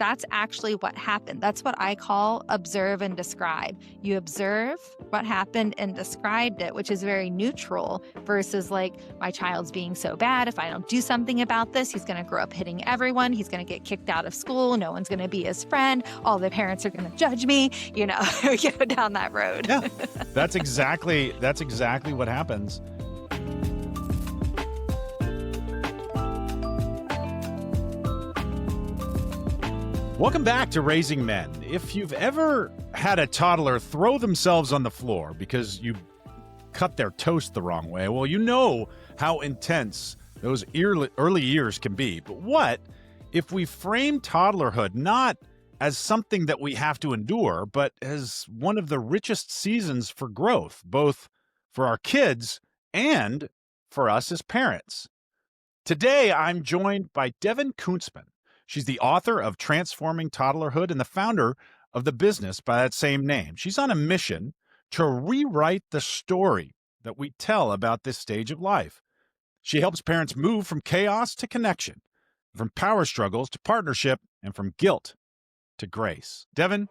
that's actually what happened. That's what I call observe and describe. You observe what happened and described it, which is very neutral versus like my child's being so bad. If I don't do something about this, he's going to grow up hitting everyone. He's going to get kicked out of school. No one's going to be his friend. All the parents are going to judge me. You know, we go down that road. Yeah, that's exactly what happens. Welcome back to Raising Men. If you've ever had a toddler throw themselves on the floor because you cut their toast the wrong way, well, you know how intense those early years can be. But what if we frame toddlerhood not as something that we have to endure, but as one of the richest seasons for growth, both for our kids and for us as parents? Today, I'm joined by Devon Kuntzman. She's the author of Transforming Toddlerhood and the founder of the business by that same name. She's on a mission to rewrite the story that we tell about this stage of life. She helps parents move from chaos to connection, from power struggles to partnership, and from guilt to grace. Devin,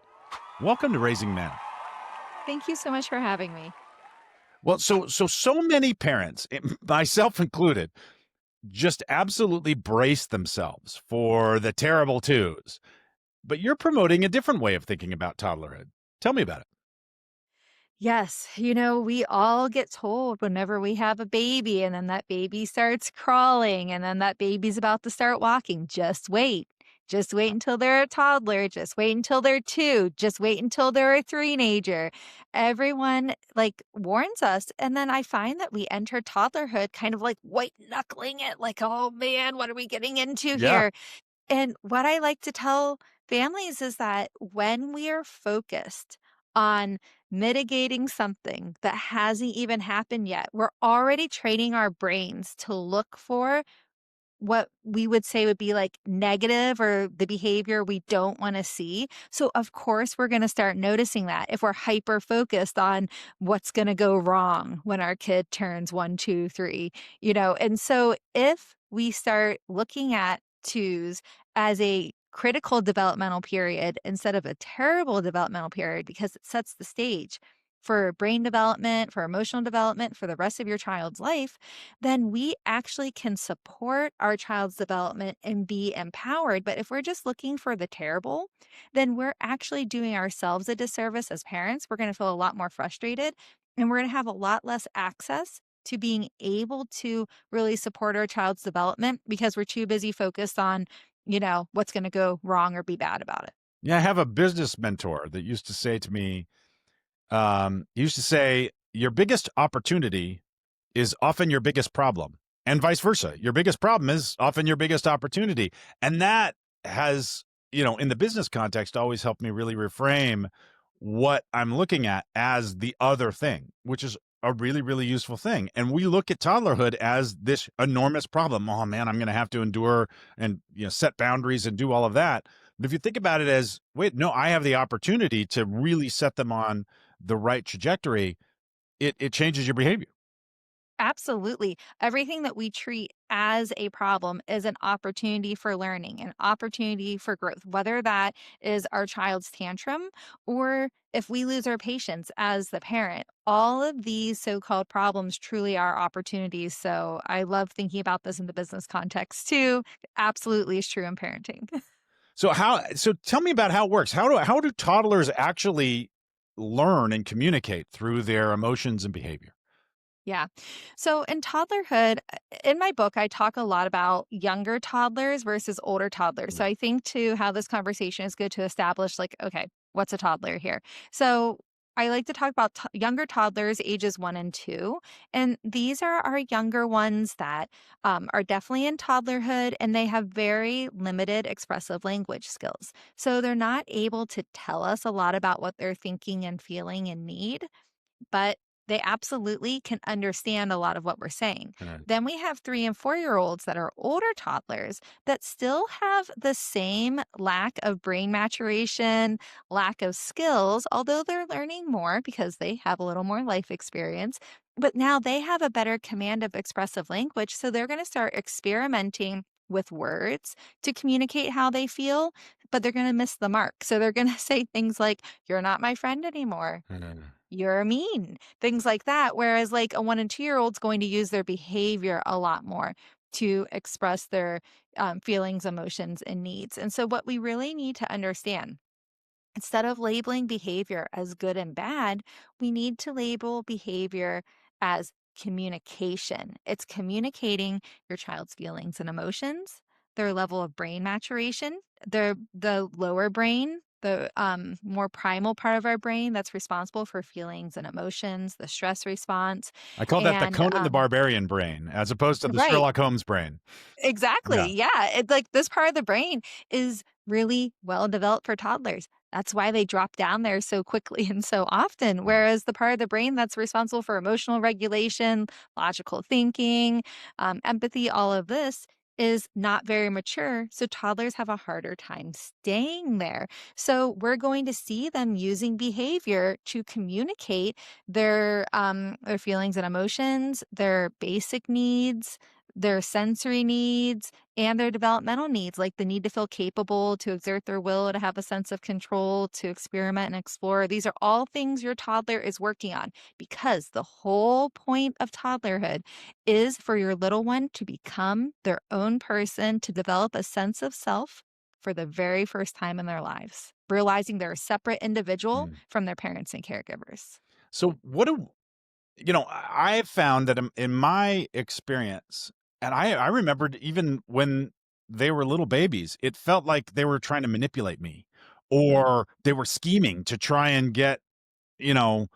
welcome to Raising Men. Thank you so much for having me. Well, so many parents, myself included, just absolutely brace themselves for the terrible twos. But you're promoting a different way of thinking about toddlerhood. Tell me about it. Yes, you know, we all get told whenever we have a baby and then that baby starts crawling and then that baby's about to start walking, just wait. Just wait until they're a toddler. Just wait until they're 2. Just wait until they're a teenager. Everyone like warns us. And then I find that we enter toddlerhood kind of like white knuckling it, like, oh man, what are we getting into here? And what I like to tell families is that when we are focused on mitigating something that hasn't even happened yet, we're already training our brains to look for what we would say would be like negative or the behavior we don't want to see. So of course we're going to start noticing that if we're hyper focused on what's going to go wrong when our kid turns 1, 2, 3, you know. And so if we start looking at twos as a critical developmental period instead of a terrible developmental period because it sets the stage for brain development, for emotional development, for the rest of your child's life, then we actually can support our child's development and be empowered. But if we're just looking for the terrible, then we're actually doing ourselves a disservice as parents. We're going to feel a lot more frustrated and we're going to have a lot less access to being able to really support our child's development because we're too busy focused on, you know, what's going to go wrong or be bad about it. Yeah, I have a business mentor that used to say to me, he used to say, your biggest opportunity is often your biggest problem, and vice versa. Your biggest problem is often your biggest opportunity. And that has, you know, in the business context, always helped me really reframe what I'm looking at as the other thing, which is a really, really useful thing. And we look at toddlerhood as this enormous problem. Oh man, I'm going to have to endure and, you know, set boundaries and do all of that. But if you think about it as, wait, no, I have the opportunity to really set them on the right trajectory, it changes your behavior. Absolutely. Everything that we treat as a problem is an opportunity for learning, an opportunity for growth, whether that is our child's tantrum or if we lose our patience as the parent. All of these so-called problems truly are opportunities. So I love thinking about this in the business context too. Absolutely is true in parenting. So tell me about how it works. How do toddlers actually learn and communicate through their emotions and behavior? Yeah. So in toddlerhood, in my book, I talk a lot about younger toddlers versus older toddlers. So I think to have this conversation is good to establish like, okay, what's a toddler here? So I like to talk about younger toddlers, ages 1 and 2. And these are our younger ones that are definitely in toddlerhood and they have very limited expressive language skills. So they're not able to tell us a lot about what they're thinking and feeling and need, but they absolutely can understand a lot of what we're saying. Right. Then we have 3 and 4-year-olds that are older toddlers that still have the same lack of brain maturation, lack of skills, although they're learning more because they have a little more life experience. But now they have a better command of expressive language. So they're going to start experimenting with words to communicate how they feel. but they're going to miss the mark. So they're going to say things like, "You're not my friend anymore. Mm. You're mean," things like that. Whereas like a 1 and 2 year old's going to use their behavior a lot more to express their feelings, emotions, and needs. And so what we really need to understand, instead of labeling behavior as good and bad, we need to label behavior as communication. It's communicating your child's feelings and emotions, their level of brain maturation, the lower brain, the more primal part of our brain that's responsible for feelings and emotions, the stress response, I call that the and Conan the Barbarian brain, as opposed to the right. Sherlock Holmes brain. Exactly, Yeah. yeah, it's like this part of the brain is really well developed for toddlers. That's why they drop down there so quickly and so often, Mm. whereas the part of the brain that's responsible for emotional regulation, logical thinking, empathy, all of this is not very mature, so toddlers have a harder time staying there. So we're going to see them using behavior to communicate their feelings and emotions, their basic needs, their sensory needs, and their developmental needs, like the need to feel capable, to exert their will, to have a sense of control, to experiment and explore. These are all things your toddler is working on, because the whole point of toddlerhood is for your little one to become their own person, to develop a sense of self for the very first time in their lives, realizing they're a separate individual Mm. from their parents and caregivers. So what do I've found that in my experience, and I remembered even when they were little babies, it felt like they were trying to manipulate me, Yeah. or they were scheming to try and get, you know,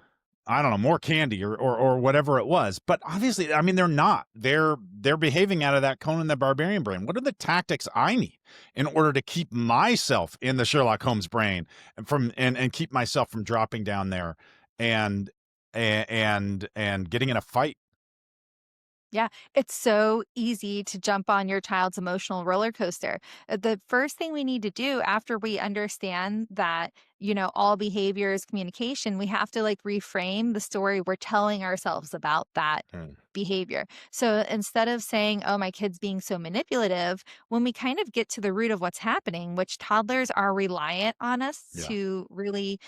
I don't know, more candy or whatever it was. But obviously, I mean, they're not. They're behaving out of that Conan the Barbarian brain. What are the tactics I need in order to keep myself in the Sherlock Holmes brain and keep myself from dropping down there and and getting in a fight? Yeah, it's so easy to jump on your child's emotional roller coaster. The first thing we need to do after we understand that, all behavior is communication, we have to like reframe the story we're telling ourselves about that Mm. behavior. So instead of saying, "Oh, my kid's being so manipulative," when we kind of get to the root of what's happening, which toddlers are reliant on us Yeah. to really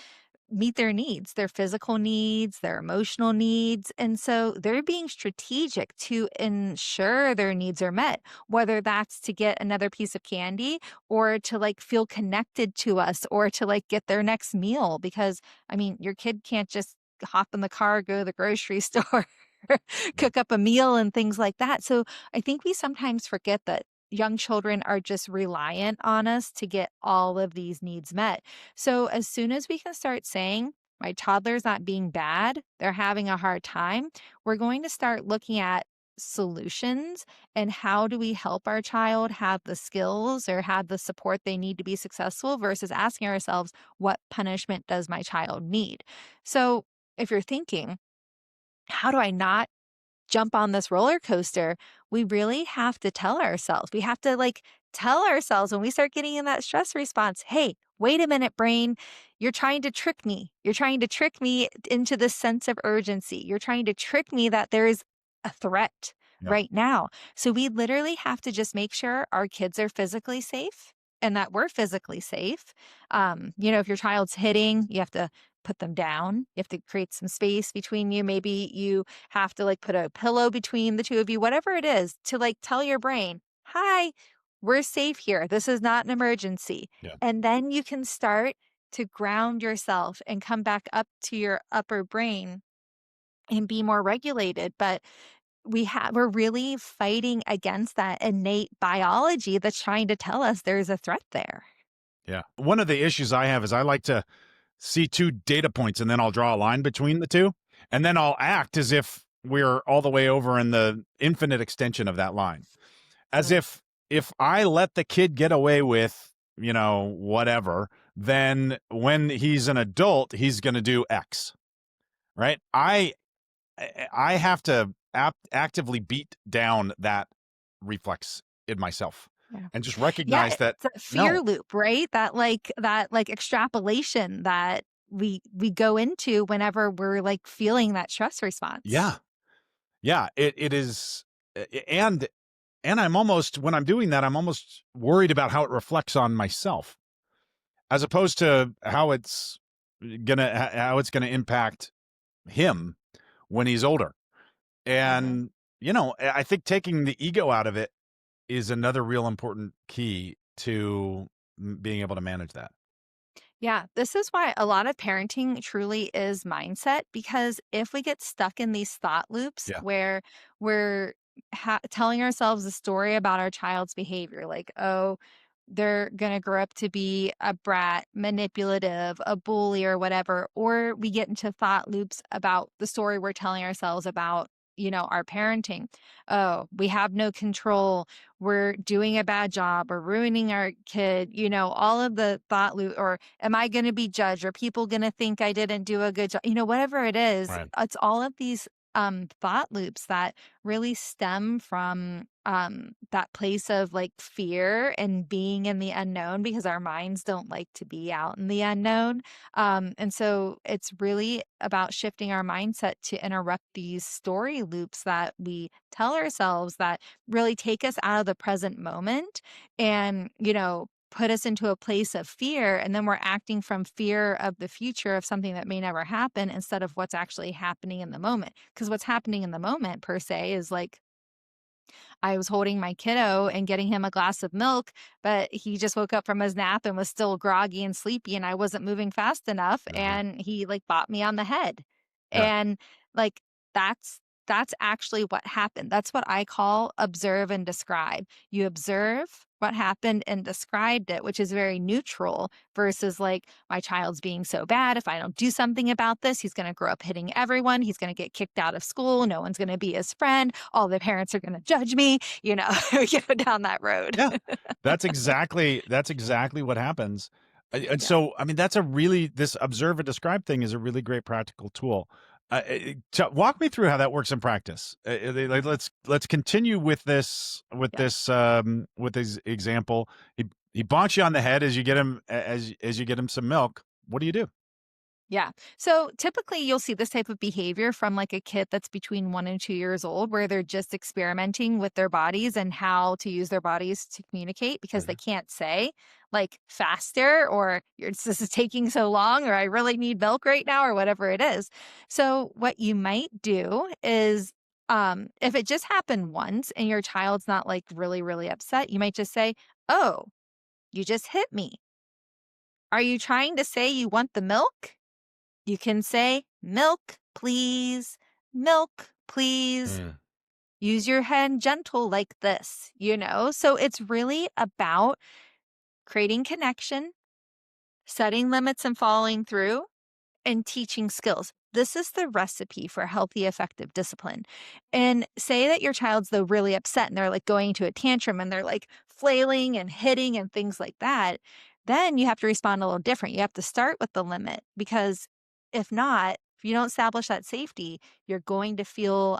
meet their needs, their physical needs, their emotional needs. And so they're being strategic to ensure their needs are met, whether that's to get another piece of candy or to like feel connected to us or to like get their next meal. Because I mean, your kid can't just hop in the car, go to the grocery store, Yeah. cook up a meal and things like that. So I think we sometimes forget that young children are just reliant on us to get all of these needs met. So as soon as we can start saying, "My toddler's not being bad, they're having a hard time," we're going to start looking at solutions and how do we help our child have the skills or have the support they need to be successful versus asking ourselves, "What punishment does my child need?" So if you're thinking, "How do I not jump on this roller coaster?" We really have to tell ourselves. We have to like tell ourselves when we start getting in that stress response, "Hey, wait a minute, brain. You're trying to trick me. You're trying to trick me into this sense of urgency. You're trying to trick me that there is a threat Yeah. right now." So we literally have to just make sure our kids are physically safe and that we're physically safe. If your child's hitting, you have to put them down. You have to create some space between you. Maybe you have to like put a pillow between the two of you, whatever it is, to like tell your brain, "Hi, we're safe here. This is not an emergency." Yeah. And then you can start to ground yourself and come back up to your upper brain and be more regulated. But we're really fighting against that innate biology that's trying to tell us there's a threat there. Yeah. One of the issues I have is I like to see two data points and then I'll draw a line between the two. And then I'll act as if we're all the way over in the infinite extension of that line. As Mm, if I let the kid get away with, whatever, then when he's an adult, he's going to do X, right? I have to actively beat down that reflex in myself yeah. and just Yeah, recognize that it's a fear no. loop, right? That like extrapolation that we go into whenever we're like feeling that stress response. Yeah. Yeah, it is and I'm almost when I'm doing that, I'm almost worried about how it reflects on myself. as opposed to how it's gonna impact him when he's older. Mhm. And, I think taking the ego out of it is another real important key to being able to manage that. Yeah, this is why a lot of parenting truly is mindset because if we get stuck in these thought loops Yeah. where we're telling ourselves a story about our child's behavior, like, oh, they're going to grow up to be a brat, manipulative, a bully, or whatever, or we get into thought loops about the story we're telling ourselves about. Our parenting. Oh, we have no control. We're doing a bad job or ruining our kid, all of the thought loop, or am I going to be judged? Are people going to think I didn't do a good job? Whatever it is, Right. it's all of these thought loops that really stem from that place of like fear and being in the unknown because our minds don't like to be out in the unknown. And so it's really about shifting our mindset to interrupt these story loops that we tell ourselves that really take us out of the present moment and, put us into a place of fear. And then we're acting from fear of the future of something that may never happen instead of what's actually happening in the moment. Because what's happening in the moment, per se, is like I was holding my kiddo and getting him a glass of milk, but he just woke up from his nap and was still groggy and sleepy, and I wasn't moving fast enough, Mhm. and he, like, bopped me on the head. Yeah. And, like, that's that's actually what happened. That's what I call observe and describe. You observe what happened and described it, which is very neutral versus, like, my child's being so bad. If I don't do something about this, he's gonna grow up hitting everyone. He's gonna get kicked out of school. No one's gonna be his friend. All the parents are gonna judge me, we go down that road. Yeah. That's exactly what happens. And Yeah, so, I mean, that's a really this observe and describe thing is a really great practical tool. Walk me through how that works in practice. Like, let's continue with yeah. with this example. He bonks you on the head as you get him as you get him some milk. What do you do? Yeah. So typically you'll see this type of behavior from like a kid that's between 1 and 2 years old, where they're just experimenting with their bodies and how to use their bodies to communicate because they Mhm. can't say like faster or this is taking so long or I really need milk right now or whatever it is. So what you might do is if it just happened once and your child's not like really, really upset, you might just say, "Oh, you just hit me. Are you trying to say you want the milk?" You can say, "Milk, please. Milk, please." Mm, Use your hand gentle like this. So it's really about creating connection, setting limits and following through, and teaching skills. This is the recipe for healthy, effective discipline. And say that your child's though really upset and they're like going into a tantrum and they're like flailing and hitting and things like that. Then you have to respond a little different. You have to start with the limit because if not, if you don't establish that safety, you're going to feel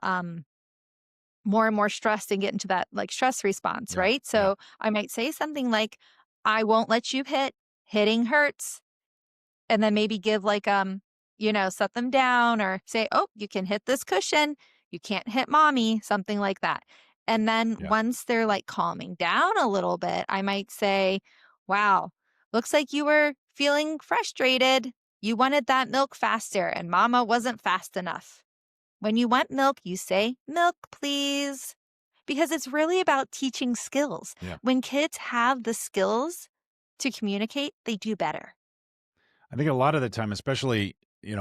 more and more stressed and get into that like stress response, yeah, right? yeah, So I might say something like, I won't let you hit. Hitting hurts, and then maybe give like, set them down or say, "Oh, you can hit this cushion. You can't hit mommy," something like that. And then yeah, once they're like calming down a little bit, I might say, "Wow, looks like you were feeling frustrated. You wanted that milk faster and mama wasn't fast enough. When you want milk, you say, 'Milk, please.'" Because it's really about teaching skills. yeah. When kids have the skills to communicate, they do better. I think a lot of the time, especially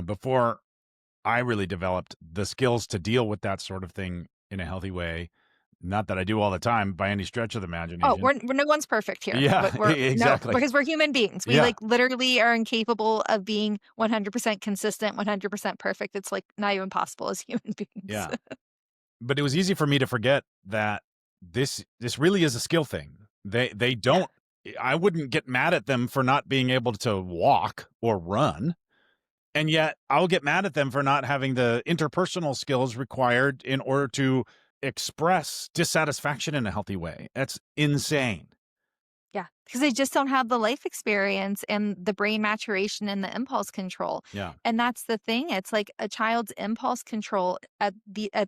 before I really developed the skills to deal with that sort of thing in a healthy way. Not that I do all the time by any stretch of the Oh, imagination. we're no one's perfect here. Yeah, We're no, exactly. because we're human beings. We, Yeah, like, literally are incapable of being 100% consistent, 100% perfect. It's, like, not even possible as human beings. yeah. But it was easy for me to forget that this really is a skill thing. They Yeah, don't I wouldn't get mad at them for not being able to walk or run, and yet I'll get mad at them for not having the interpersonal skills required in order to express dissatisfaction in a healthy way. That's insane. yeah, because they just don't have the life experience and the brain maturation and the impulse control, Yeah. and that's the thing. It's like a child's impulse control at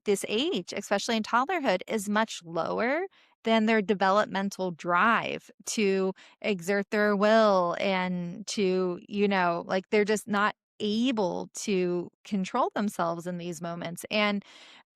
this age, especially in toddlerhood, is much lower than their developmental drive to exert their will and to, like they're just not able to control themselves in these moments. And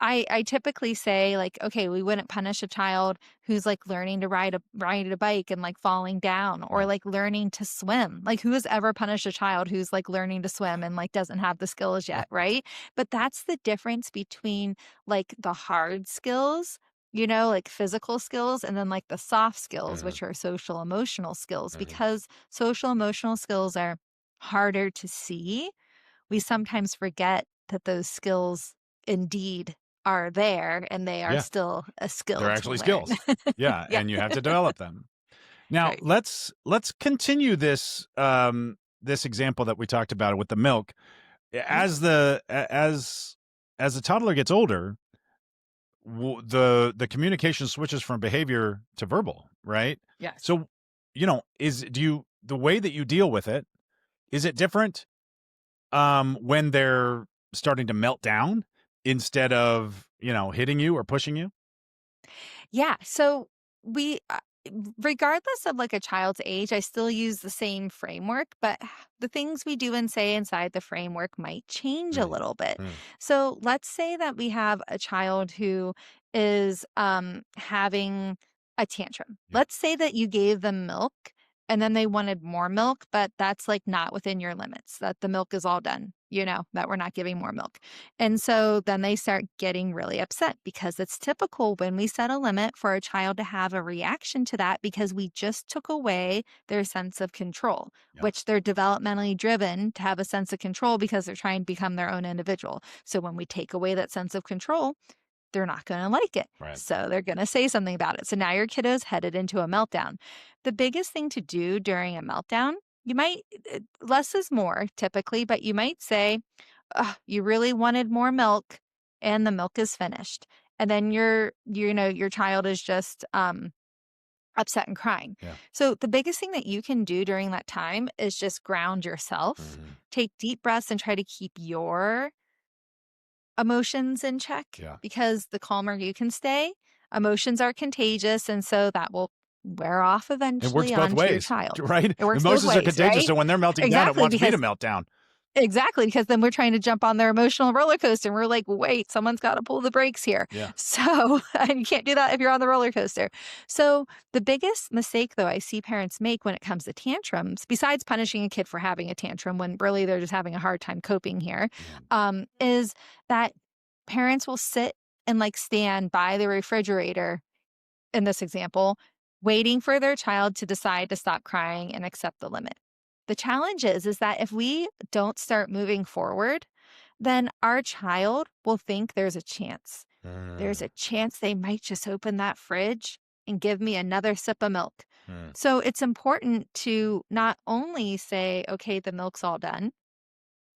I typically say like, okay, we wouldn't punish a child who's like learning to ride a bike and like falling down or Yeah. like learning to swim. Like who has ever punished a child who's like learning to swim and like doesn't have the skills yet, right? But that's the difference between like the hard skills, like physical skills and then like the soft skills, Mhm. which are social emotional skills, Mhm. because social emotional skills are harder to see. We sometimes forget that those skills indeed are there and they are Yeah. still a skill They're to actually learn. skills. Yeah, Yeah. and you have to develop them. Now, Right. let's continue this this example that we talked about with the milk. Mhm. As the toddler gets older, the communication switches from behavior to verbal, right? Yes. So, is do you the way that you deal with it, is it different when they're starting to melt down instead of, hitting you or pushing you? Yeah. So we, regardless of like a child's age, I still use the same framework, but the things we do and say inside the framework might change a Mm, little bit. mm, So let's say that we have a child who is having a tantrum. yeah, Let's say that you gave them milk and then they wanted more milk, but that's like not within your limits, that the milk is all done, that we're not giving more milk. And so then they start getting really upset because it's typical when we set a limit for a child to have a reaction to that because we just took away their sense of control, yeah, which they're developmentally driven to have a sense of control because they're trying to become their own individual. So when we take away that sense of control, they're not going to like it. right. So they're going to say something about it. So now your kiddo's headed into a meltdown. The biggest thing to do during a meltdown, you might, less is more typically, but you might say, "Ugh, you really wanted more milk and the milk is finished." And then your child is just upset and crying. Yeah. So the biggest thing that you can do during that time is just ground yourself, Mhm. take deep breaths and try to keep your emotions in check, Yeah. because the calmer you can stay, emotions are contagious, and so that will wear off It works eventually both onto your ways, child. right? It works both Emotions are ways, contagious, right? so when they're melting down, it Exactly, wants me to because melt down. exactly, because then we're trying to jump on their emotional roller coaster, and we're like, "Wait, someone's gotta pull the brakes here." Yeah. So and you can't do that if you're on the roller coaster. So, the biggest mistake, though, I see parents make when it comes to tantrums, besides punishing a kid for having a tantrum when really they're just having a hard time coping here, Mhm. is that parents will sit and, like, stand by the refrigerator, in this example, waiting for their child to decide to stop crying and accept the limit. The challenge is that if we don't start moving forward, then our child will think there's a chance. There's Mm, a chance they might just open that fridge and give me another sip of milk. mm. So it's important to not only say, okay, the milk's all done,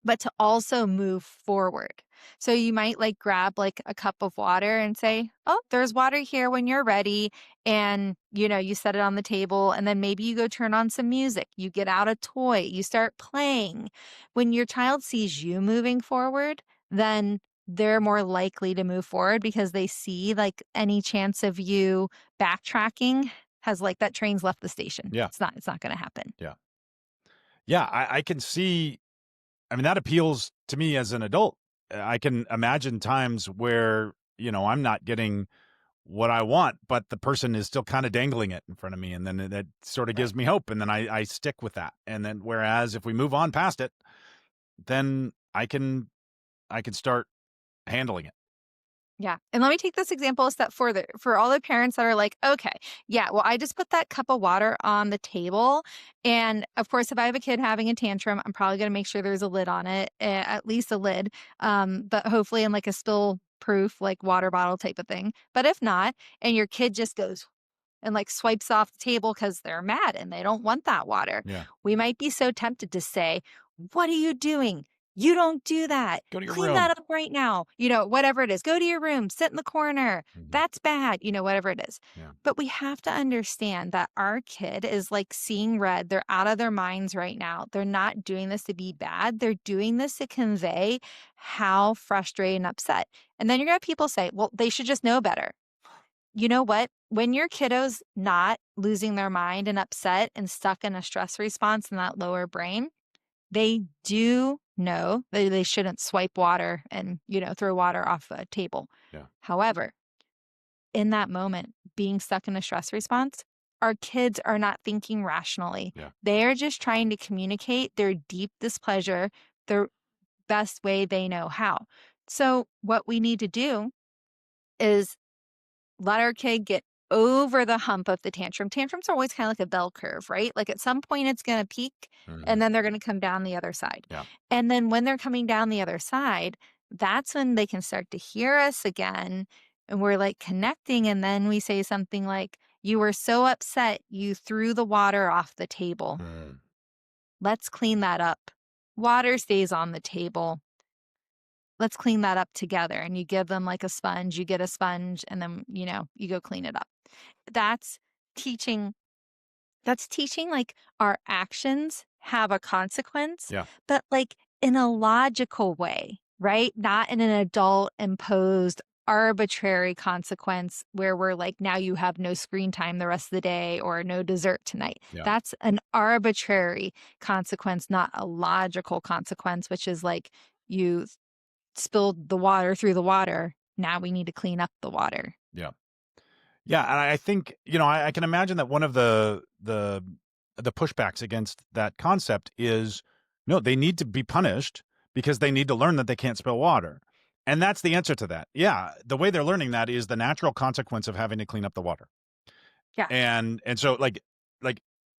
but to also move forward. So you might like grab like a cup of water and say, "Oh, there's water here when you're ready." And, you set it on the table and then maybe you go turn on some music. You get out a toy, you start playing. When your child sees you moving forward, then they're more likely to move forward because they see like any chance of you backtracking has like that train's left the station. Yeah. It's not going to happen. Yeah. Yeah. I can see. I mean, that appeals to me as an adult. I can imagine times where, I'm not getting what I want, but the person is still kind of dangling it in front of me. And then that sort of Right. gives me hope. And then I stick with that. And then, whereas if we move on past it, then I can start handling it. Yeah. And let me take this example a step further for all the parents that are like, okay, yeah, well, I just put that cup of water on the table. And of course, if I have a kid having a tantrum, I'm probably going to make sure there's a lid on it, at least a lid, but hopefully in like a spill proof, like water bottle type of thing. But if not, and your kid just goes and like swipes off the table because they're mad and they don't want that water, Yeah. we might be so tempted to say, "What are you doing? You don't do that. Go to your Clean that room. up right now." Whatever it is, go to your room, sit in the corner. Mhm. That's bad, whatever it is. Yeah. But we have to understand that our kid is like seeing red. They're out of their minds right now. They're not doing this to be bad. They're doing this to convey how frustrated and upset. And then you're going to have people say, well, they should just know better. you know what? When your kiddo's not losing their mind and upset and stuck in a stress response in that lower brain, they do know that they shouldn't swipe water and, throw water off a table. Yeah. However, in that moment, being stuck in a stress response, our kids are not thinking rationally. Yeah. They're just trying to communicate their deep displeasure the best way they know how. So, what we need to do is let our kid get over the hump of the tantrum. Tantrums are always kind of like a bell curve, right? Like at some point it's going to peak Mhm. and then they're going to come down the other side. Yeah. And then when they're coming down the other side, that's when they can start to hear us again. And we're like connecting. And then we say something like, "You were so upset, you threw the water off the table. Mm. Let's clean that up. Water stays on the table. Let's clean that up together." And you give them like a sponge, you get a sponge, and then, you go clean it up. That's teaching that's teaching, like, our actions have a consequence, Yeah. but, like, in a logical way, right? Not in an adult imposed arbitrary consequence where we're like, "Now you have no screen time the rest of the day," or "No dessert tonight." Yeah. That's an arbitrary consequence, not a logical consequence, which is like, you spilled the water through the water. Now we need to clean up the water. Yeah. Yeah, and I think, I can imagine that one of the pushbacks against that concept is, no, they need to be punished because they need to learn that they can't spill water. And that's the answer to that. Yeah, the way they're learning that is the natural consequence of having to clean up the water. Yeah, And so like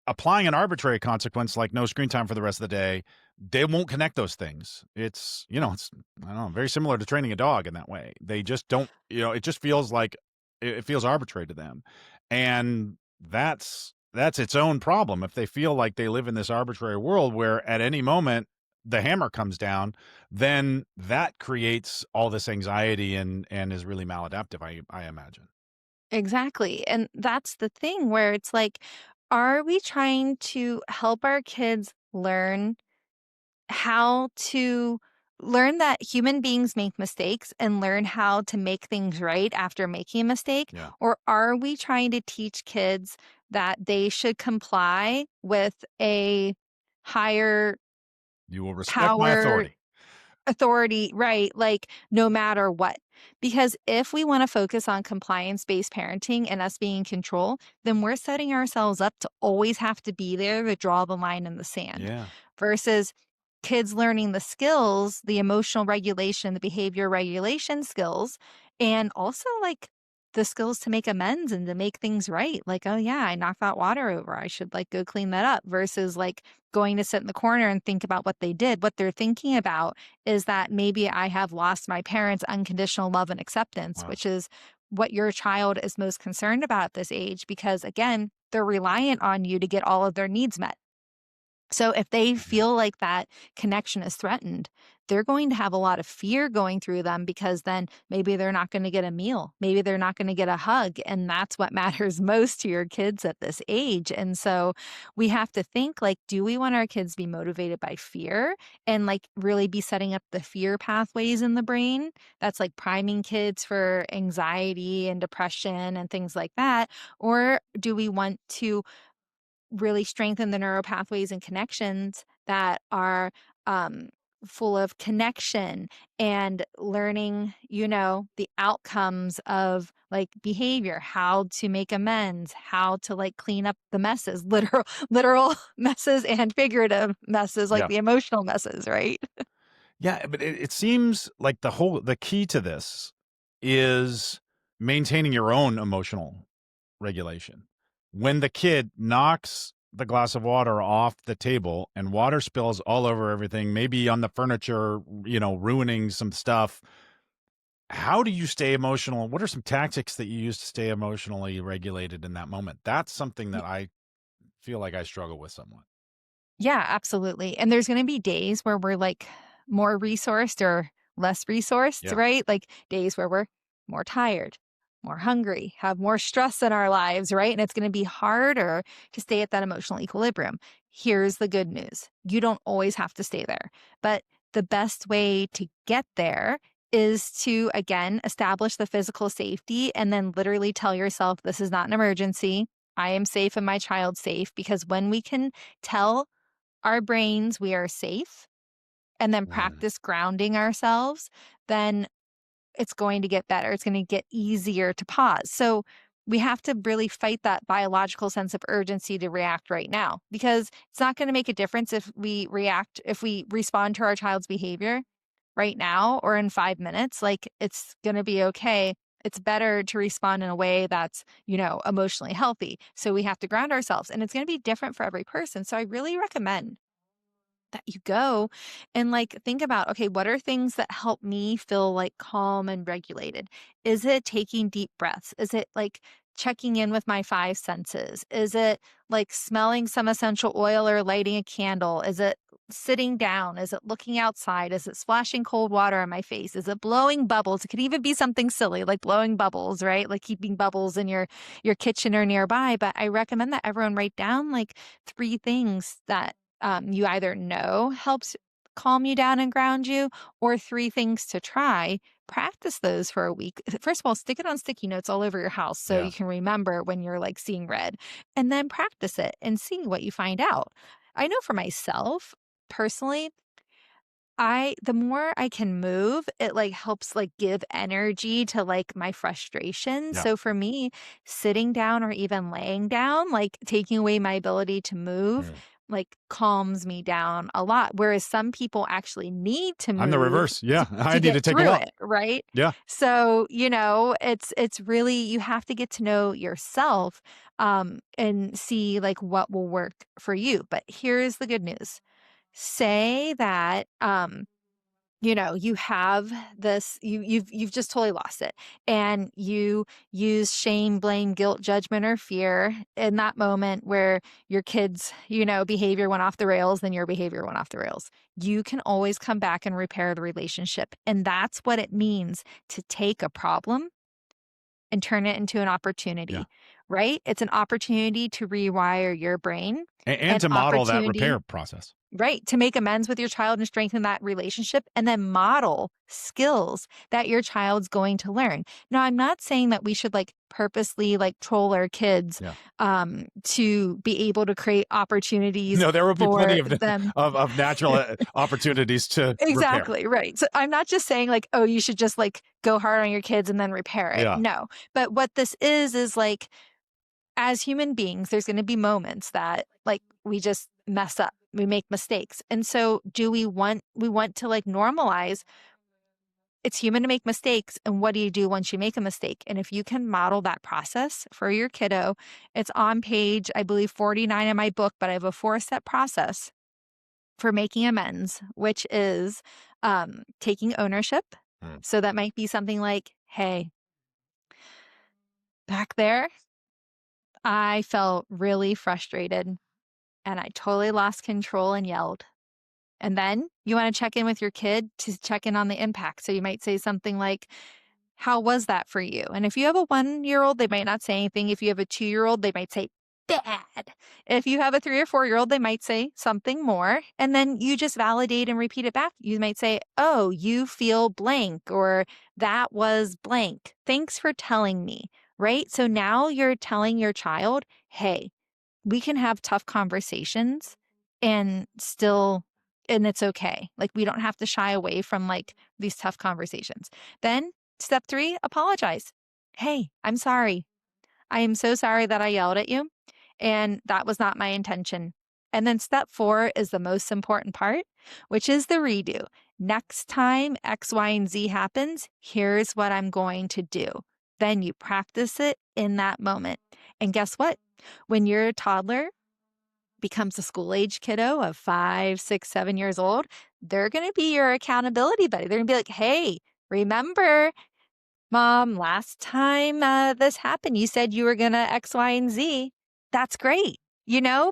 applying an arbitrary consequence like no screen time for the rest of the day, they won't connect those things. It's I don't know, very similar to training a dog in that way. They just don't, it just feels like it feels arbitrary to them. And that's its own problem. If they feel like they live in this arbitrary world where at any moment the hammer comes down, then that creates all this anxiety and is really maladaptive, I imagine. exactly. And that's the thing where it's like, are we trying to help our kids how to learn that human beings make mistakes and learn how to make things right after making a mistake? Yeah. Or are we trying to teach kids that they should comply with a higher You will respect my power authority. authority, right, like, no matter what? Because if we wanna focus on compliance-based parenting and us being in control, then we're setting ourselves up to always have to be there to draw the line in the sand, Yeah. versus kids learning the skills, the emotional regulation, the behavior regulation skills, and also, like, the skills to make amends and to make things right. Like, "Oh, yeah, I knocked that water over. I should, like, go clean that up," versus, like, going to sit in the corner and think about what they did. What they're thinking about is that maybe I have lost my parents' unconditional love and acceptance, Wow. which is what your child is most concerned about at this age, because again, they're reliant on you to get all of their needs met. So if they Mhm. feel like that connection is threatened, they're going to have a lot of fear going through them, because then maybe they're not going to get a meal. Maybe they're not going to get a hug. And that's what matters most to your kids at this age. And so we have to think, like, do we want our kids to be motivated by fear and like really be setting up the fear pathways in the brain? That's like priming kids for anxiety and depression and things like that. Or do we want to really strengthen the neural pathways and connections that are um, full of connection and learning, the outcomes of like behavior, how to make amends, how to like clean up the messes, literal messes and figurative messes, like Yeah. the emotional messes, right? Yeah, but it seems like the key to this is maintaining your own emotional regulation. When the kid knocks the glass of water off the table and water spills all over everything, maybe on the furniture, ruining some stuff, how do you stay emotional? What are some tactics that you use to stay emotionally regulated in that moment? That's something that I feel like I struggle with somewhat. Yeah, absolutely. And there's gonna be days where we're, like, more resourced or less resourced, Yeah. right? Like, days where we're more tired, more hungry, have more stress in our lives, right? And it's gonna be harder to stay at that emotional equilibrium. Here's the good news: you don't always have to stay there, but the best way to get there is to, again, establish the physical safety and then literally tell yourself, this is not an emergency. I am safe and my child's safe. Because when we can tell our brains we are safe and then Mm. practice grounding ourselves, then it's going to get better. It's going to get easier to pause. So we have to really fight that biological sense of urgency to react right now, because it's not going to make a difference if we respond to our child's behavior right now or in 5 minutes. Like, it's going to be okay. It's better to respond in a way that's, emotionally healthy. So we have to ground ourselves, and it's going to be different for every person. So I really recommend that you go and like think about, okay, what are things that help me feel like calm and regulated? Is it taking deep breaths? Is it like checking in with my five senses? Is it like smelling some essential oil or lighting a candle? Is it sitting down? Is it looking outside? Is it splashing cold water on my face? Is it blowing bubbles? It could even be something silly like blowing bubbles, right? Like keeping bubbles in your kitchen or nearby. But I recommend that everyone write down like three things that you either know helps calm you down and ground you, or three things to try. Practice those for a week. First of all, stick it on sticky notes all over your house so Yeah. you can remember when you're like seeing red, and then practice it and see what you find out. I know for myself personally, the more I can move, it like helps like give energy to like my frustration. Yeah. So for me, sitting down or even laying down, like taking away my ability to move, Mm. like calms me down a lot. Whereas some people actually need to I'm the move reverse. Yeah. I to need to get take a through walk. it, right? Yeah. So, it's really, you have to get to know yourself and see like what will work for you. But here's the good news. Say that you have this, you've just totally lost it, and you use shame, blame, guilt, judgment, or fear in that moment where your kids behavior went off the rails, then your behavior went off the rails. You can always come back and repair the relationship, and that's what it means to take a problem and turn it into an Yeah. opportunity. Right? It's an opportunity to rewire your brain, And an to model that opportunity. repair process. Right, to make amends with your child and strengthen that relationship, and then model skills that your child's going to learn. Now, I'm not saying that we should like purposely like troll our kids Yeah. to be able to create opportunities No, there will be plenty for of them. of natural opportunities to repair. Exactly, right. So I'm not just saying like, oh, you should just like go hard on your kids and then repair it. Yeah. No. But what this is like, as human beings, there's going to be moments that like we just mess up. We make mistakes. And so do we want to like normalize it's human to make mistakes, and what do you do once you make a mistake? And if you can model that process for your kiddo, it's on page I believe 49 in my book, but I have a 4-step process for making amends, which is taking ownership. Mm. So that might be something like, hey, back there, I felt really frustrated and I totally lost control and yelled. And then you want to check in with your kid to check in on the impact. So you might say something like, how was that for you? And if you have a 1-year-old, they might not say anything. If you have a 2-year-old, they might say, bad. If you have a 3 or 4-year-old, they might say something more. And then you just validate and repeat it back. You might say, oh, you feel blank, or that was blank. Thanks for telling me. Right. So now you're telling your child, hey, we can have tough conversations and still, and it's okay. Like, we don't have to shy away from like these tough conversations. Then step 3, apologize. Hey, I'm sorry. I am so sorry that I yelled at you, and that was not my intention. And then step 4 is the most important part, which is the redo. Next time X, Y, and Z happens, here's what I'm going to do. Then you practice it in that moment. And guess what? When your toddler becomes a school age kiddo of 5, 6, 7 years old, they're going to be your accountability buddy. They're going to be like, hey, remember, Mom, last time this happened, you said you were going to X, Y, and Z. That's great,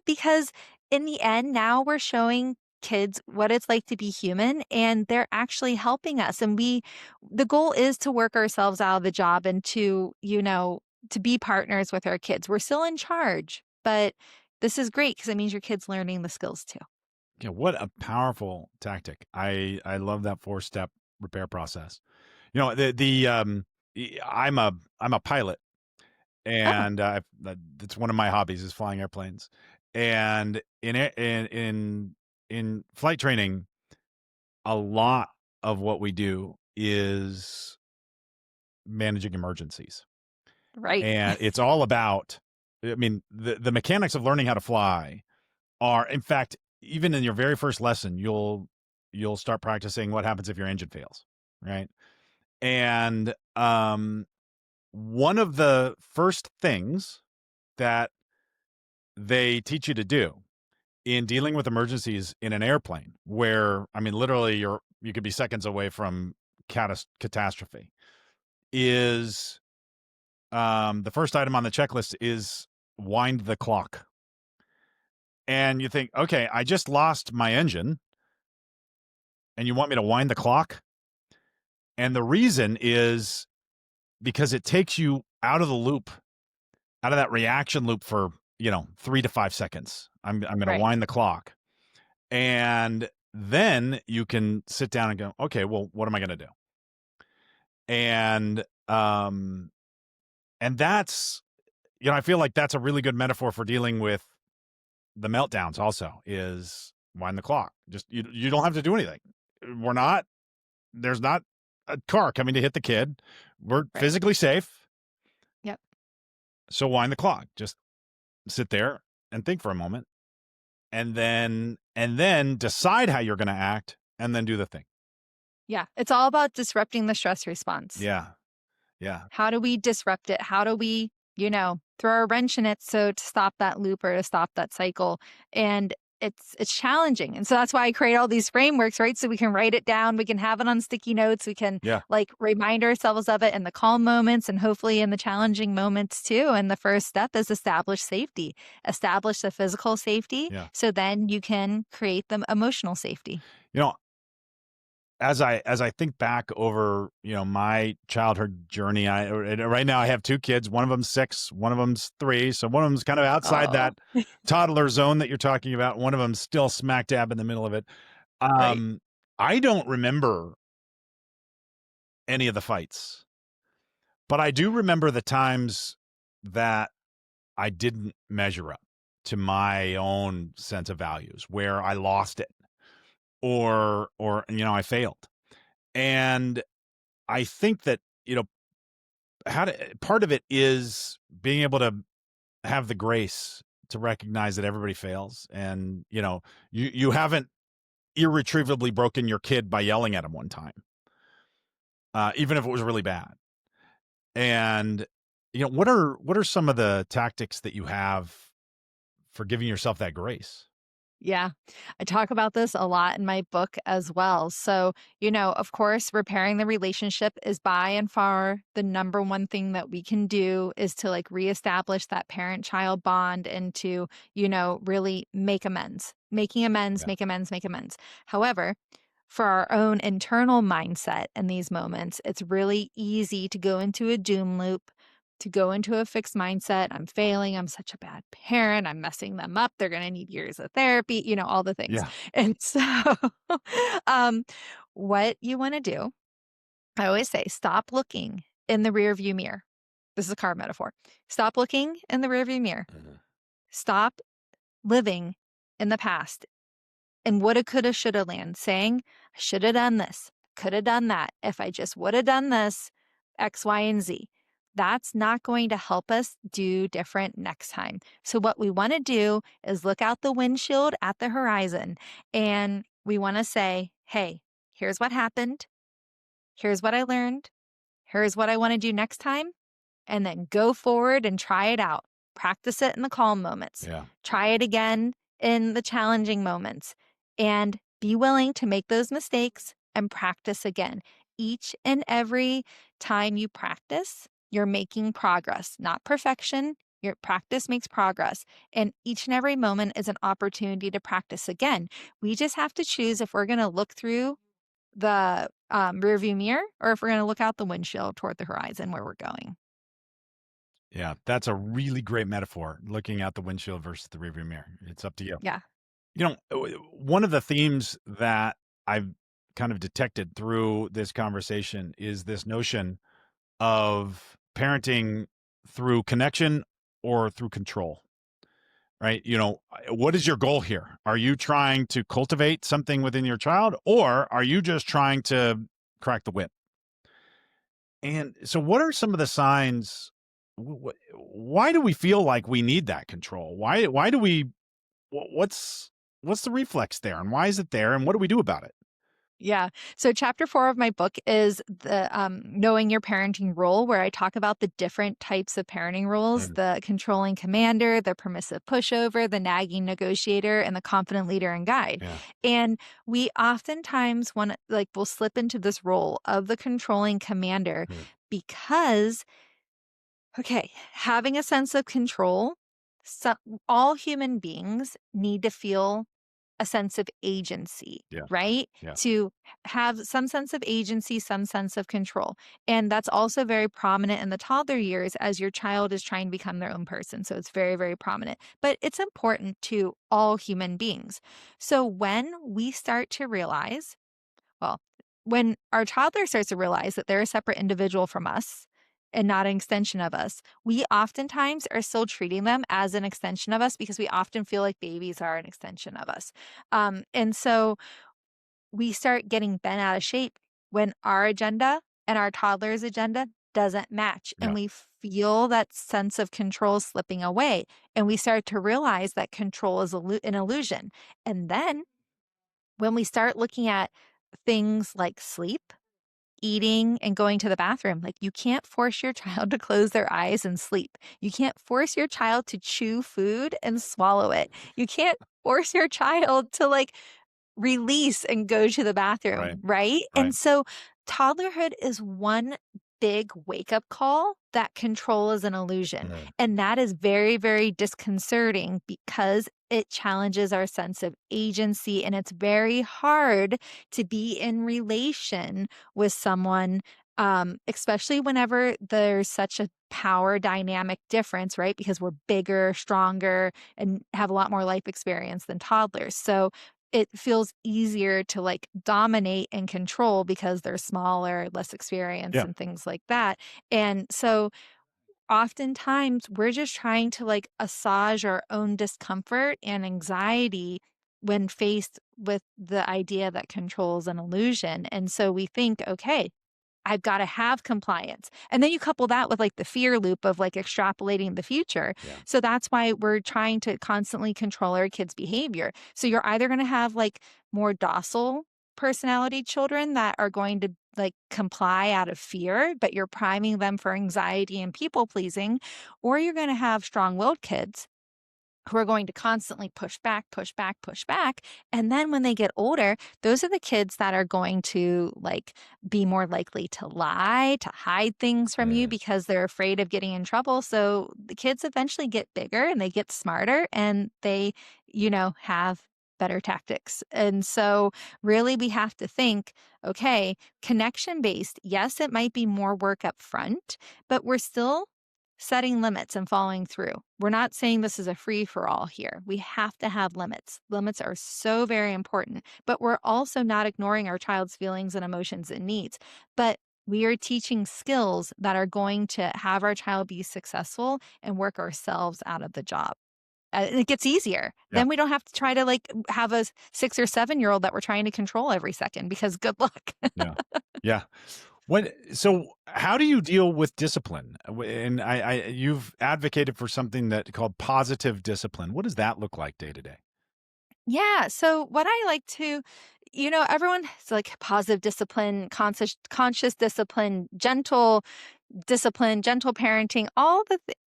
because in the end, now we're showing kids what it's like to be human, and they're actually helping us. And the goal is to work ourselves out of the job and to be partners with our kids. We're still in charge, but this is great because it means your kid's learning the skills too. Yeah, what a powerful tactic. I love that 4-step repair process. You know, I'm a pilot, Oh, and it's one of my hobbies is flying airplanes. And in flight training, a lot of what we do is managing emergencies. right. And it's all about, I mean, the mechanics of learning how to fly are, in fact, even in your very first lesson, you'll start practicing what happens if your engine fails, right? And one of the first things that they teach you to do in dealing with emergencies in an airplane, where I mean, literally, you could be seconds away from catastrophe, is the first item on the checklist is wind the clock. And you think, okay, I just lost my engine, and you want me to wind the clock? And the reason is because it takes you out of the loop, out of that reaction loop for, 3 to 5 seconds. I'm going to Right. wind the clock. And then you can sit down and go, okay, well, what am I going to do? And, um, and that's, I feel like that's a really good metaphor for dealing with the meltdowns also is wind the clock. Just, you don't have to do anything. We're not, there's not a car coming to hit the kid. We're Right. physically safe. Yep. So wind the clock. Just sit there and think for a moment, and then decide how you're going to act, and then do the thing. Yeah. It's all about disrupting the stress response. Yeah. Yeah. How do we disrupt it? How do we, throw a wrench in it so to stop that loop or to stop that cycle? And it's challenging. And so that's why I create all these frameworks, right? So we can write it down, we can have it on sticky notes, we can Yeah. like remind ourselves of it in the calm moments and hopefully in the challenging moments too. And the first step is establish safety. Establish the physical safety Yeah. so then you can create the emotional safety. You know, as I think back over, my childhood journey, right now I have two kids. One of them's 6, one of them's 3. So one of them's kind of outside Oh, that toddler zone that you're talking about. One of them's still smack dab in the middle of it. right. Um, I don't remember any of the fights, but I do remember the times that I didn't measure up to my own sense of values, where I lost it, or I failed. And I think that, part of it is being able to have the grace to recognize that everybody fails, and you haven't irretrievably broken your kid by yelling at him one time, even if it was really bad. And what are some of the tactics that you have for giving yourself that grace? Yeah. I talk about this a lot in my book as well. So, of course, repairing the relationship is by and far the number one thing that we can do is to like reestablish that parent child bond and to, really make amends, making amends, Yeah. make amends, make amends. However, for our own internal mindset in these moments, it's really easy to go into a doom loop, to go into a fixed mindset. I'm failing. I'm such a bad parent. I'm messing them up. They're going to need years of therapy, all the things. Yeah. And so, um, what you want to do, I always say, stop looking in the rearview mirror. This is a car metaphor. Stop looking in the rearview mirror. Mhm. Stop living in the past and woulda, coulda, shoulda land, saying, I should have done this, could have done that. If I just would have done this, X, Y, and Z. That's not going to help us do different next time. So, what we want to do is look out the windshield at the horizon and we want to say, hey, here's what happened. Here's what I learned. Here's what I want to do next time and then go forward and try it out. Practice it in the calm moments. Yeah. Try it again in the challenging moments and be willing to make those mistakes and practice again. Each and every time you practice, you're making progress, not perfection. Your practice makes progress. And each and every moment is an opportunity to practice again. We just have to choose if we're going to look through the rearview mirror or if we're going to look out the windshield toward the horizon where we're going. Yeah. That's a really great metaphor, looking out the windshield versus the rearview mirror. It's up to you. Yeah. One of the themes that I've kind of detected through this conversation is this notion of parenting through connection or through control, right? What is your goal here? Are you trying to cultivate something within your child, or are you just trying to crack the whip? And so, what are some of the signs? Why do we feel like we need that control? Why do we? What's the reflex there, and why is it there, and what do we do about it? Yeah. So chapter 4 of my book is the knowing your parenting role, where I talk about the different types of parenting roles: Mm, the controlling commander, the permissive pushover, the nagging negotiator, and the confident leader and guide. yeah, And we oftentimes want to like we'll slip into this role of the controlling commander mm, because okay, having a sense of control, so, all human beings need to feel a sense of agency, yeah, right? yeah, To have some sense of agency, some sense of control. And that's also very prominent in the toddler years as your child is trying to become their own person. So it's very, very prominent. But it's important to all human beings. So when we start to realize, well, when our toddler starts to realize that they're a separate individual from us and not an extension of us, we oftentimes are still treating them as an extension of us because we often feel like babies are an extension of us. And so we start getting bent out of shape when our agenda and our toddler's agenda doesn't match. yeah, And we feel that sense of control slipping away. And we start to realize that control is an illusion. And then when we start looking at things like sleep, eating, and going to the bathroom, like you can't force your child to close their eyes and sleep. You can't force your child to chew food and swallow it. You can't force your child to like release and go to the right, bathroom, right? right, And so toddlerhood is one big wake up call that control is an illusion. mm, And that is very, very disconcerting because it challenges our sense of agency. And it's very hard to be in relation with someone, especially whenever there's such a power dynamic difference, right? Because we're bigger, stronger, and have a lot more life experience than toddlers. So it feels easier to like dominate and control because they're smaller, less experienced, yeah, and things like that. And so oftentimes we're just trying to like assuage our own discomfort and anxiety when faced with the idea that control is an illusion. And so we think, okay, I've got to have compliance. And then you couple that with like the fear loop of like extrapolating the future. yeah, So that's why we're trying to constantly control our kids' behavior. So you're either going to have like more docile personality children that are going to like comply out of fear, but you're priming them for anxiety and people pleasing, or you're going to have strong willed kids who are going to constantly push back, push back, push back. And then when they get older, those are the kids that are going to like be more likely to lie, to hide things from you mm, because they're afraid of getting in trouble. So the kids eventually get bigger and they get smarter and they, have better tactics. And so really we have to think, okay, connection based, yes, it might be more work up front, but we're still setting limits and following through. We're not saying this is a free for all here. We have to have limits. Limits are so very important, but we're also not ignoring our child's feelings and emotions and needs. But we are teaching skills that are going to have our child be successful and work ourselves out of the job. It gets easier. yeah, Then we don't have to try to like have a 6 or 7 year old that we're trying to control every second because good luck. yeah, yeah. So how do you deal with discipline? And you've advocated for something that called positive discipline. What does that look like day to day? Yeah. So what I like to, everyone is like positive discipline, conscious discipline, gentle parenting,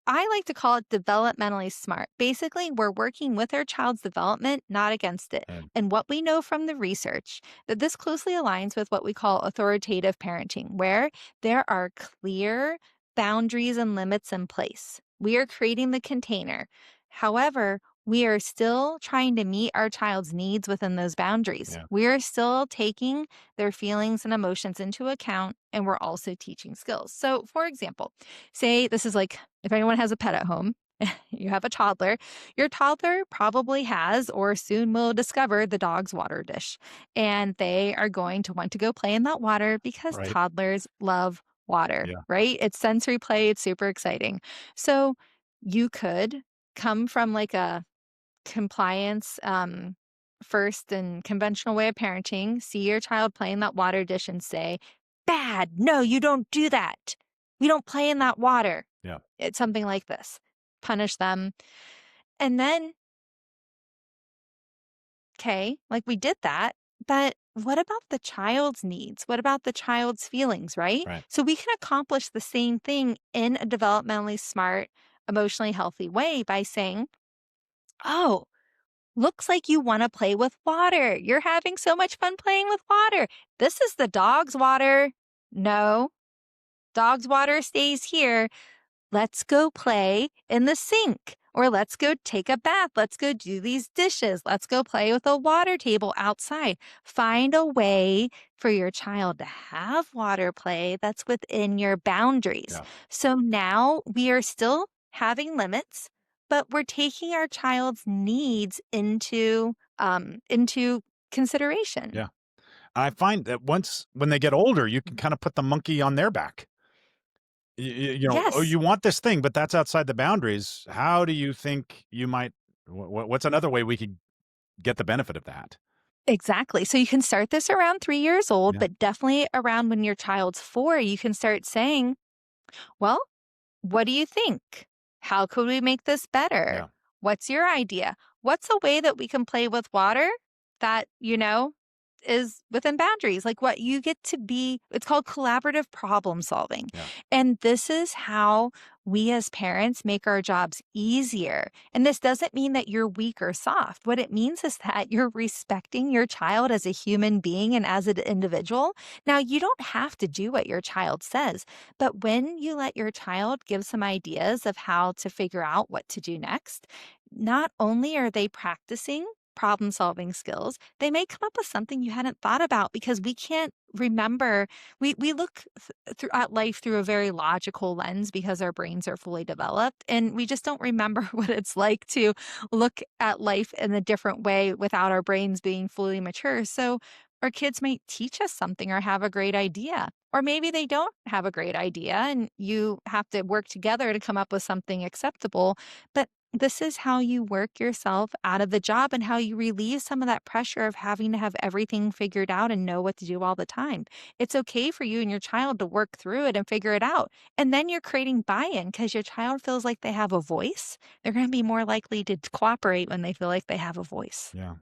I like to call it developmentally smart. Basically, we're working with our child's development, not against it. And And what we know from the research that this closely aligns with what we call authoritative parenting, where there are clear boundaries and limits in place. We are creating the container. However, we are still trying to meet our child's needs within those boundaries. yeah, We are still taking their feelings and emotions into account, and we're also teaching skills. So, for example, say this is like if anyone has a pet at home, You have a toddler. Your toddler probably has or soon will discover the dog's water dish. And they are going to want to go play in that water because Right. toddlers love water, Yeah. right? It's sensory play, it's super exciting. So you could come from like a compliance first and conventional way of parenting, see your child playing that water dish and say, "Bad. No, you don't do that. We don't play in that water." Yeah. It's something like this. Punish them. And then, okay, like we did that, but what about the child's needs? What about the child's feelings, right? Right. So we can accomplish the same thing in a developmentally smart, emotionally healthy way by saying, "Oh, looks like you want to play with water. You're having so much fun playing with water. This is the dog's water. No, dog's water stays here. Let's go play in the sink, or let's go take a bath. Let's go do these dishes. Let's go play with a water table outside." Find a way for your child to have water play that's within your boundaries. Yeah. So now we are still having limits, but we're taking our child's needs into consideration. Yeah. I find that once when they get older, you can kind of put the monkey on their back. Oh, Yes. you want this thing, but that's outside the boundaries. How do you think you might? What's another way we could get the benefit of that? Exactly. So you can start this around 3 years old, Yeah. but definitely around when your child's 4, you can start saying, "Well, what do you think? How could we make this better? Yeah. What's your idea? What's a way that we can play with water that, is within boundaries?" Like what you get to be, it's called collaborative problem solving. Yeah. And this is how we as parents make our jobs easier. And this doesn't mean that you're weak or soft. What it means is that you're respecting your child as a human being and as an individual. Now, you don't have to do what your child says, but when you let your child give some ideas of how to figure out what to do next, not only are they practicing problem solving skills, they may come up with something you hadn't thought about because we can't remember. We look at life through a very logical lens because our brains are fully developed, and we just don't remember what it's like to look at life in a different way without our brains being fully mature. So our kids might teach us something or have a great idea. Or maybe they don't have a great idea and you have to work together to come up with something acceptable. But this is how you work yourself out of the job and how you relieve some of that pressure of having to have everything figured out and know what to do all the time. It's okay for you and your child to work through it and figure it out. And then you're creating buy in because your child feels like they have a voice. They're going to be more likely to cooperate when they feel like they have a voice. Yeah.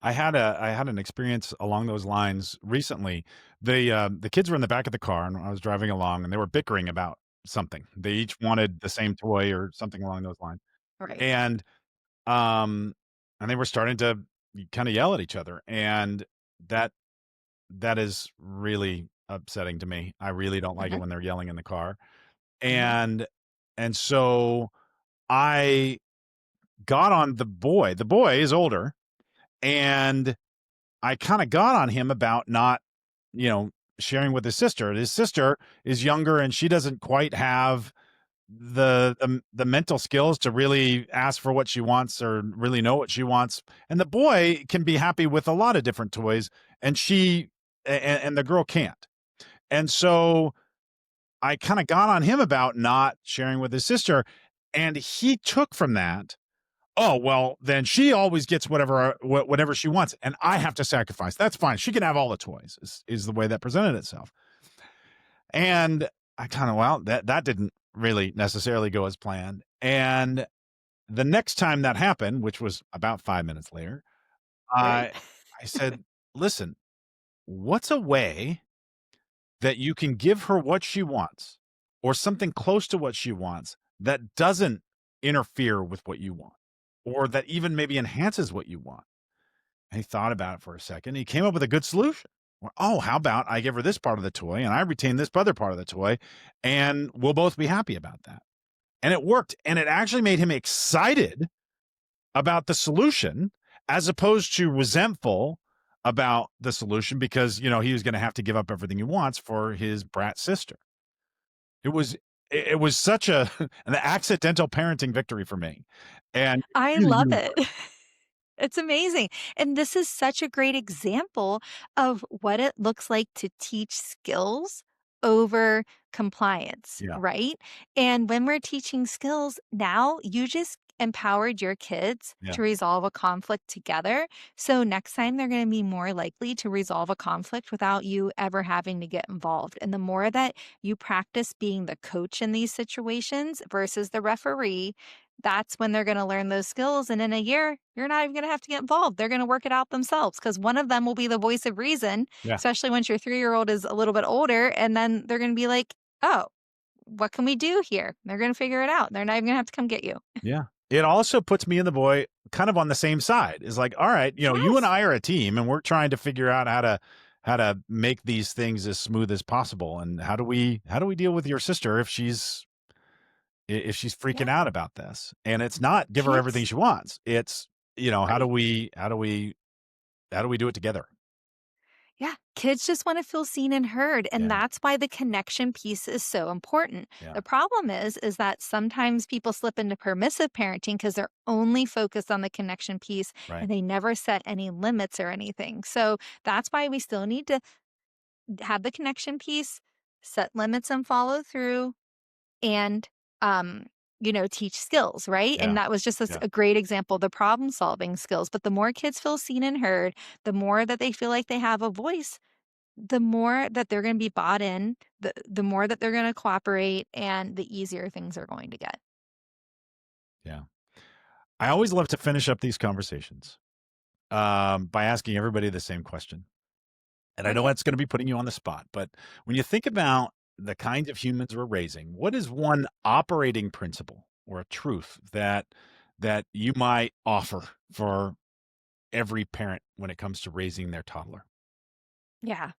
I had an experience along those lines recently. The kids were in the back of the car and I was driving along and they were bickering about something. They each wanted the same toy or something along those lines. Right. And um and they were starting to kind of yell at each other. And that that is really upsetting to me. I really don't like it Hmm. when they're yelling in the car. Hmm. And and so I got on the boy. The boy is older and I kinda got on him about not, you know, sharing with his sister. His sister is younger and she doesn't quite have the mental skills to really ask for what she wants or really know what she wants. And the boy can be happy with a lot of different toys and and the girl can't. And so I kinda got on him about not sharing with his sister, and he took from that, "Oh, well, then she always gets whatever she wants, and I have to sacrifice. That's fine. She can have all the toys," is the way that presented itself. And I kinda well, that didn't really necessarily go as planned. And the next time that happened, which was about 5 minutes later, Right. I I said, "Listen, what's a way that you can give her what she wants or something close to what she wants that doesn't interfere with what you want or that even maybe enhances what you want?" And he thought about it for a second. He came up with a good solution. Well, oh, how about I give her this part of the toy and I retain this other part of the toy and we'll both be happy about that. And it worked. And it actually made him excited about the solution as opposed to resentful about the solution because, he was going to have to give up everything he wants for his brat sister. It was it was such an accidental parenting victory for me. And I really, love really it. worked. It's amazing. And this is such a great example of what it looks like to teach skills over compliance, Yeah. right? And when we're teaching skills, now you just empowered your kids Yeah. to resolve a conflict together. So next time they're going to be more likely to resolve a conflict without you ever having to get involved. And the more that you practice being the coach in these situations versus the referee, that's when they're going to learn those skills. And in a year, you're not even going to have to get involved. They're going to work it out themselves because one of them will be the voice of reason, Yeah. especially once your 3-year-old is a little bit older. And then they're going to be like, oh, what can we do here? They're going to figure it out. They're not even going to have to come get you. Yeah. It also puts me and the boy kind of on the same side. It's like, all right, you and Yes. I are a team and we're trying to figure out how to make these things as smooth as possible. And how do we deal with your sister if she's freaking Yeah. out about this? And it's not give her everything Kids. she wants. It's, how do Right. we do it together? Yeah, kids just want to feel seen and heard, and Yeah. that's why the connection piece is so important. Yeah. The problem is that sometimes people slip into permissive parenting because they're only focused on the connection piece Right. and they never set any limits or anything. So that's why we still need to have the connection piece, set limits and follow through, and teach skills, right? Yeah. And that was just Yeah. a great example, the problem solving skills. But the more kids feel seen and heard, the more that they feel like they have a voice, the more that they're going to be bought in, the more that they're going to cooperate, and the easier things are going to get. Yeah. I always love to finish up these conversations by asking everybody the same question. And I know Okay. that's going to be putting you on the spot, but when you think about the kinds of humans we're raising, what is one operating principle or a truth that you might offer for every parent when it comes to raising their toddler? Yeah.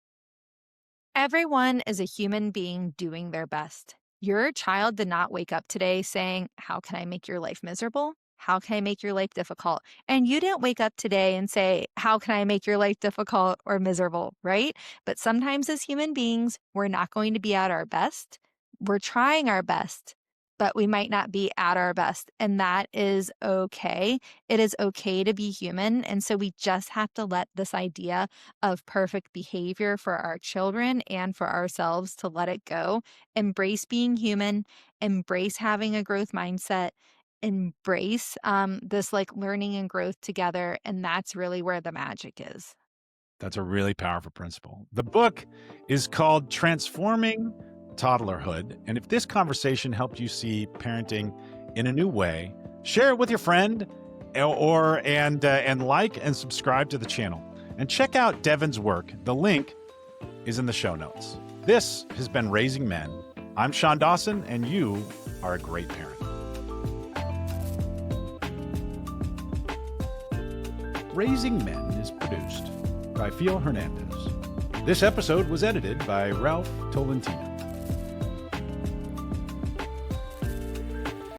Everyone is a human being doing their best. Your child did not wake up today saying, how can I make your life miserable? How can I make your life difficult? And you didn't wake up today and say, how can I make your life difficult or miserable? Right. But sometimes as human beings, we're not going to be at our best. We're trying our best, but we might not be at our best. And that is okay. It is okay to be human. And so we just have to let this idea of perfect behavior for our children and for ourselves to let it go. Embrace being human, embrace having a growth mindset, embrace this like learning and growth together. And that's really where the magic is. That's a really powerful principle. The book is called Transforming Toddlerhood. And if this conversation helped you see parenting in a new way, share it with your friend and like and subscribe to the channel. And check out Devin's work. The link is in the show notes. This has been Raising Men. I'm Shaun Dawson, and you are a great parent. Raising Men is produced by Phil Hernandez. This episode was edited by Ralph Tolentino.